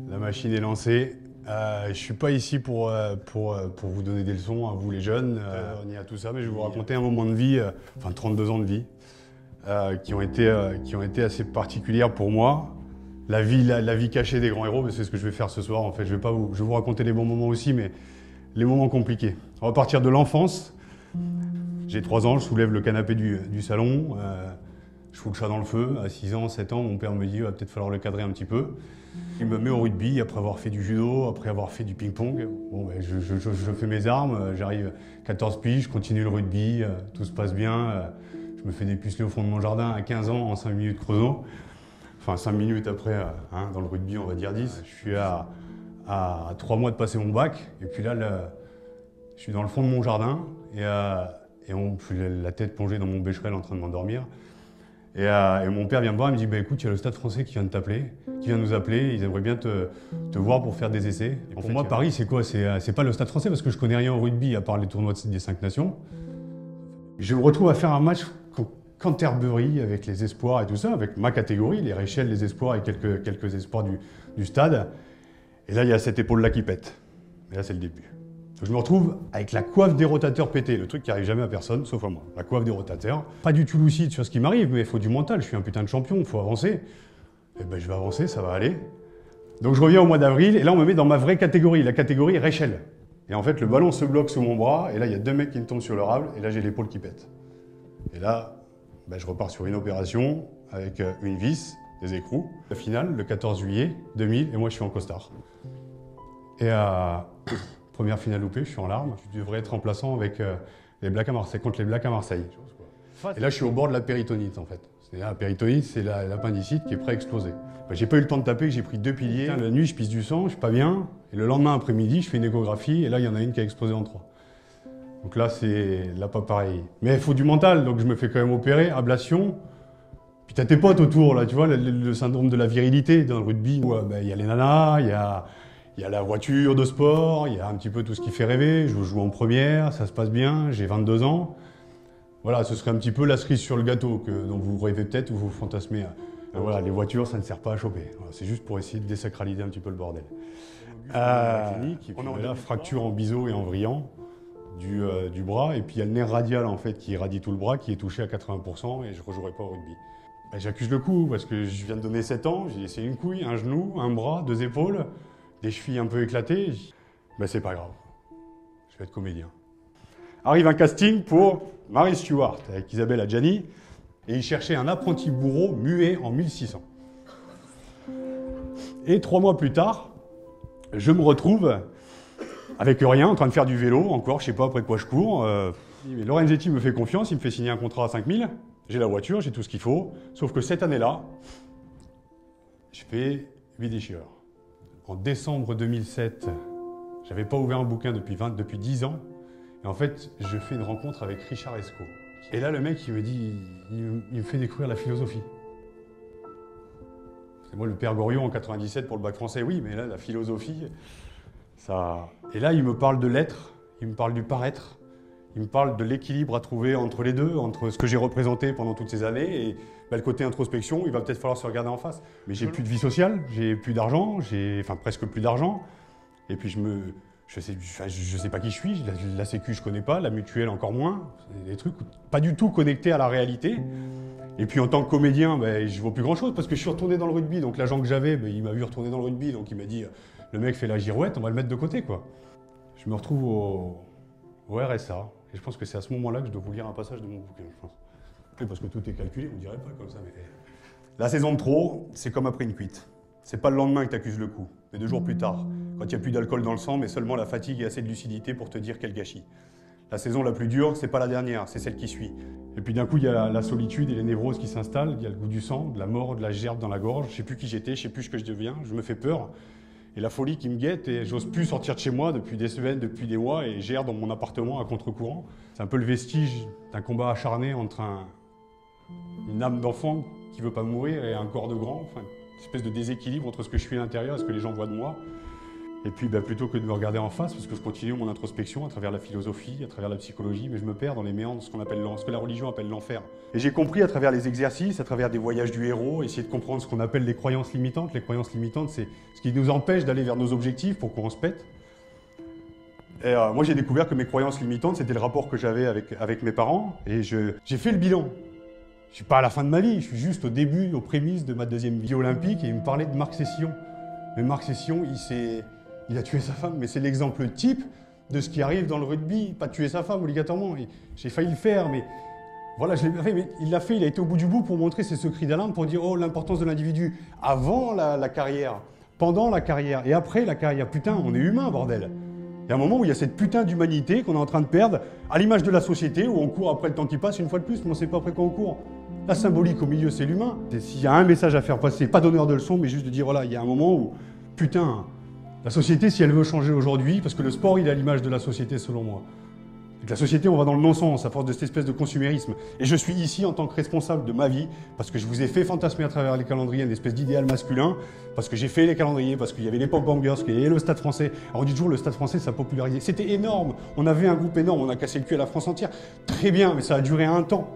La machine est lancée. Je ne suis pas ici pour vous donner des leçons, à vous les jeunes, on y a tout ça, mais je vais vous raconter un moment de vie, enfin 32 ans de vie, qui ont été assez particulières pour moi. La vie cachée des grands héros, c'est ce que je vais faire ce soir. En fait, je vais vous raconter les bons moments aussi, mais les moments compliqués. On va partir de l'enfance. J'ai 3 ans, je soulève le canapé du salon, je fous le chat dans le feu. À 6 ans, 7 ans, mon père me dit il va peut-être falloir le cadrer un petit peu. Il me met au rugby après avoir fait du judo, après avoir fait du ping-pong. Bon, ben, je fais mes armes, j'arrive 14 piges, je continue le rugby, tout se passe bien. Je me fais dépuceler au fond de mon jardin à 15 ans en 5 minutes chrono. Enfin, 5 minutes après, dans le rugby, on va dire 10. Je suis à 3 mois de passer mon bac. Et puis là, je suis dans le fond de mon jardin et je suis la tête plongée dans mon bécherel en train de m'endormir. Et mon père vient me voir et me dit bah, écoute, il y a le Stade Français qui vient de t'appeler, qui vient nous appeler, ils aimeraient bien te voir pour faire des essais. Et pour moi, Paris, c'est quoi? C'est pas le Stade Français parce que je connais rien au rugby à part les tournois des 5 nations. Je me retrouve à faire un match Canterbury avec les espoirs et tout ça, avec ma catégorie, les Réchelles, les espoirs et quelques espoirs du stade. Et là, il y a cette épaule-là qui pète. Et là, c'est le début. Je me retrouve avec la coiffe des rotateurs pétée, le truc qui arrive jamais à personne, sauf à moi. La coiffe des rotateurs. Pas du tout lucide sur ce qui m'arrive, mais il faut du mental. Je suis un putain de champion, il faut avancer. Et ben, je vais avancer, ça va aller. Donc je reviens au mois d'avril, et là, on me met dans ma vraie catégorie, la catégorie Réchelle. Et en fait, le ballon se bloque sous mon bras, et là, il y a 2 mecs qui me tombent sur le rable, et là, j'ai l'épaule qui pète. Et là, ben, je repars sur une opération avec une vis, des écrous. La finale, le 14 juillet 2000, et moi, je suis en costard. Et première finale loupée, je suis en larmes. Je devrais être remplaçant avec les Blacks à Marseille, contre les Blacks à Marseille. Et là, je suis au bord de la péritonite, en fait. La péritonite, c'est l'appendicite qui est prêt à exploser. Ben, j'ai pas eu le temps de taper, j'ai pris 2 piliers. La nuit, je pisse du sang, je suis pas bien. Et le lendemain après-midi, je fais une échographie, et là, il y en a une qui a explosé en 3. Donc là, c'est là pas pareil. Mais il faut du mental, donc je me fais quand même opérer, ablation. Puis t'as tes potes autour, là, tu vois, le syndrome de la virilité dans le rugby. Où ben, y a les nanas, il y a la voiture de sport, il y a un petit peu tout ce qui fait rêver. Je joue en première, ça se passe bien, j'ai 22 ans. Voilà, ce serait un petit peu la cerise sur le gâteau dont vous rêvez peut-être ou vous fantasmez. Voilà, les voitures, ça ne sert pas à choper. Voilà, c'est juste pour essayer de désacraliser un petit peu le bordel. On a la fracture en biseau et en vriant du bras, et puis il y a le nerf radial en fait qui irradie tout le bras, qui est touché à 80%, et je ne rejouerai pas au rugby. Ben, j'accuse le coup parce que je viens de donner 7 ans, j'ai essayé une couille, un genou, un bras, 2 épaules, des chevilles un peu éclatées. Ben, c'est pas grave, je vais être comédien. Arrive un casting pour Mary Stuart avec Isabelle Adjani, et il cherchait un apprenti bourreau muet en 1600. Et 3 mois plus tard, je me retrouve avec rien, en train de faire du vélo, encore, je sais pas après quoi je cours. Mais Lorenzetti me fait confiance, il me fait signer un contrat à 5000. J'ai la voiture, j'ai tout ce qu'il faut. Sauf que cette année-là, je fais 8 déchirures. En décembre 2007, j'avais pas ouvert un bouquin depuis 10 ans. Et en fait, je fais une rencontre avec Richard Esco. Et là, le mec, il me dit, il me fait découvrir la philosophie. C'est moi le père Goriot en 97 pour le bac français, oui, mais là, la philosophie, ça... Et là, il me parle de l'être, il me parle du paraître, il me parle de l'équilibre à trouver entre les deux, entre ce que j'ai représenté pendant toutes ces années et ben, le côté introspection, il va peut-être falloir se regarder en face. Mais j'ai plus de vie sociale, j'ai plus d'argent, enfin presque plus d'argent. Et puis je sais pas qui je suis, la sécu je connais pas, la mutuelle encore moins. C'est des trucs pas du tout connectés à la réalité. Et puis en tant que comédien, ben, je vaux plus grand chose parce que je suis retourné dans le rugby. Donc l'agent que j'avais, ben, il m'a vu retourner dans le rugby, donc il m'a dit le mec fait la girouette, on va le mettre de côté quoi. Je me retrouve au RSA. Et je pense que c'est à ce moment-là que je dois vous lire un passage de mon bouquin, je pense. Parce que tout est calculé, on dirait pas comme ça, mais... La saison de trop, c'est comme après une cuite. C'est pas le lendemain que t'accuses le coup, mais 2 jours plus tard, quand il n'y a plus d'alcool dans le sang, mais seulement la fatigue et assez de lucidité pour te dire quel gâchis. La saison la plus dure, c'est pas la dernière, c'est celle qui suit. Et puis d'un coup, il y a la solitude et les névroses qui s'installent, il y a le goût du sang, de la mort, de la gerbe dans la gorge, je sais plus qui j'étais, je sais plus ce que je deviens, je me fais peur. Et la folie qui me guette, et j'ose plus sortir de chez moi depuis des semaines, depuis des mois, et j'erre dans mon appartement à contre-courant. C'est un peu le vestige d'un combat acharné entre une âme d'enfant qui veut pas mourir et un corps de grand, enfin, une espèce de déséquilibre entre ce que je suis à l'intérieur et ce que les gens voient de moi. Et puis plutôt que de me regarder en face, parce que je continue mon introspection à travers la philosophie, à travers la psychologie, mais je me perds dans les méandres de ce que la religion appelle l'enfer. Et j'ai compris à travers les exercices, à travers des voyages du héros, essayer de comprendre ce qu'on appelle les croyances limitantes. Les croyances limitantes, c'est ce qui nous empêche d'aller vers nos objectifs pour qu'on se pète. Et moi, j'ai découvert que mes croyances limitantes, c'était le rapport que j'avais avec mes parents. Et j'ai fait le bilan. Je suis pas à la fin de ma vie, je suis juste au début, aux prémices de ma deuxième vie olympique. Et il me parlait de Marc Sessillon. Mais Marc Sessillon, il a tué sa femme, mais c'est l'exemple type de ce qui arrive dans le rugby. Pas tuer sa femme obligatoirement. J'ai failli le faire, mais voilà, je l'ai fait. Mais il l'a fait, il a été au bout du bout pour montrer ses secrets d'alarme, pour dire l'importance de l'individu avant la carrière, pendant la carrière et après la carrière. Putain, on est humain, bordel. Il y a un moment où il y a cette putain d'humanité qu'on est en train de perdre, à l'image de la société, où on court après le temps qui passe une fois de plus, mais on ne sait pas après quoi on court. La symbolique au milieu, c'est l'humain. S'il y a un message à faire passer, pas donneur de leçons, mais juste de dire, voilà, il y a un moment où, putain, la société, si elle veut changer aujourd'hui, parce que le sport, il est à l'image de la société, selon moi. Avec la société, on va dans le non-sens, à force de cette espèce de consumérisme. Et je suis ici en tant que responsable de ma vie, parce que je vous ai fait fantasmer à travers les calendriers une espèce d'idéal masculin, parce que j'ai fait les calendriers, parce qu'il y avait l'époque Bangers, qu'il y avait le Stade français. Alors on dit toujours le Stade français, ça a popularisé. C'était énorme. On avait un groupe énorme, on a cassé le cul à la France entière. Très bien, mais ça a duré un temps.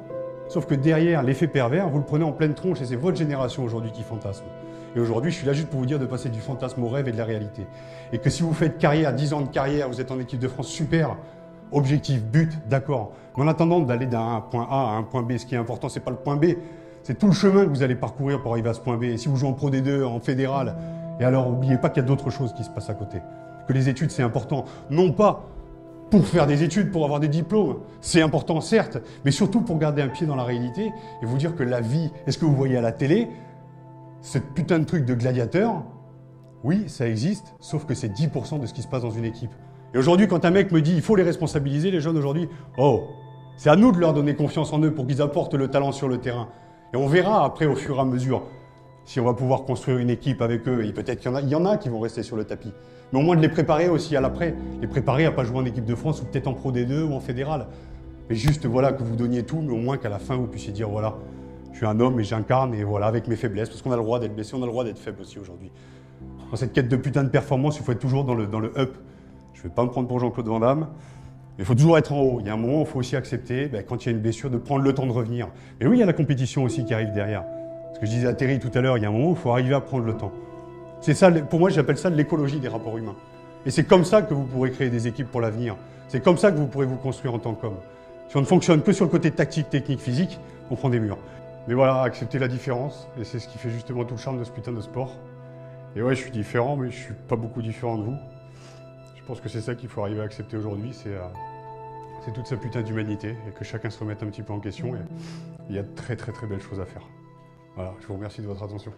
Sauf que derrière, l'effet pervers, vous le prenez en pleine tronche, et c'est votre génération aujourd'hui qui fantasme. Et aujourd'hui, je suis là juste pour vous dire de passer du fantasme au rêve et de la réalité. Et que si vous faites carrière, 10 ans de carrière, vous êtes en équipe de France, super. Objectif, but, d'accord. Mais en attendant d'aller d'un point A à un point B, ce qui est important, c'est pas le point B, c'est tout le chemin que vous allez parcourir pour arriver à ce point B. Et si vous jouez en Pro D2, en fédéral, et alors n'oubliez pas qu'il y a d'autres choses qui se passent à côté. Que les études, c'est important. Non pas pour faire des études, pour avoir des diplômes. C'est important, certes, mais surtout pour garder un pied dans la réalité et vous dire que la vie, est-ce que vous voyez à la télé, cette putain de truc de gladiateur, oui, ça existe, sauf que c'est 10% de ce qui se passe dans une équipe. Et aujourd'hui, quand un mec me dit il faut les responsabiliser, les jeunes aujourd'hui, oh, c'est à nous de leur donner confiance en eux pour qu'ils apportent le talent sur le terrain. Et on verra après, au fur et à mesure, si on va pouvoir construire une équipe avec eux. Et peut-être qu'il y en a qui vont rester sur le tapis. Mais au moins de les préparer aussi à l'après. Les préparer à pas jouer en équipe de France ou peut-être en Pro D2 ou en fédéral. Mais juste, voilà, que vous donniez tout, mais au moins qu'à la fin, vous puissiez dire, voilà, je suis un homme et j'incarne, et voilà, avec mes faiblesses. Parce qu'on a le droit d'être blessé, on a le droit d'être faible aussi aujourd'hui. Dans cette quête de putain de performance, il faut être toujours dans le up. Je ne vais pas me prendre pour Jean-Claude Van Damme, mais il faut toujours être en haut. Il y a un moment où il faut aussi accepter, quand il y a une blessure, de prendre le temps de revenir. Mais oui, il y a la compétition aussi qui arrive derrière. Ce que je disais à Terry tout à l'heure, il y a un moment où il faut arriver à prendre le temps. C'est ça, pour moi, j'appelle ça l'écologie des rapports humains. Et c'est comme ça que vous pourrez créer des équipes pour l'avenir. C'est comme ça que vous pourrez vous construire en tant qu'homme. Si on ne fonctionne que sur le côté tactique, technique, physique, on prend des murs. Mais voilà, accepter la différence, et c'est ce qui fait justement tout le charme de ce putain de sport. Et ouais, je suis différent, mais je suis pas beaucoup différent de vous. Je pense que c'est ça qu'il faut arriver à accepter aujourd'hui, c'est toute sa putain d'humanité, et que chacun se remette un petit peu en question, et il y a de très très très belles choses à faire. Voilà, je vous remercie de votre attention.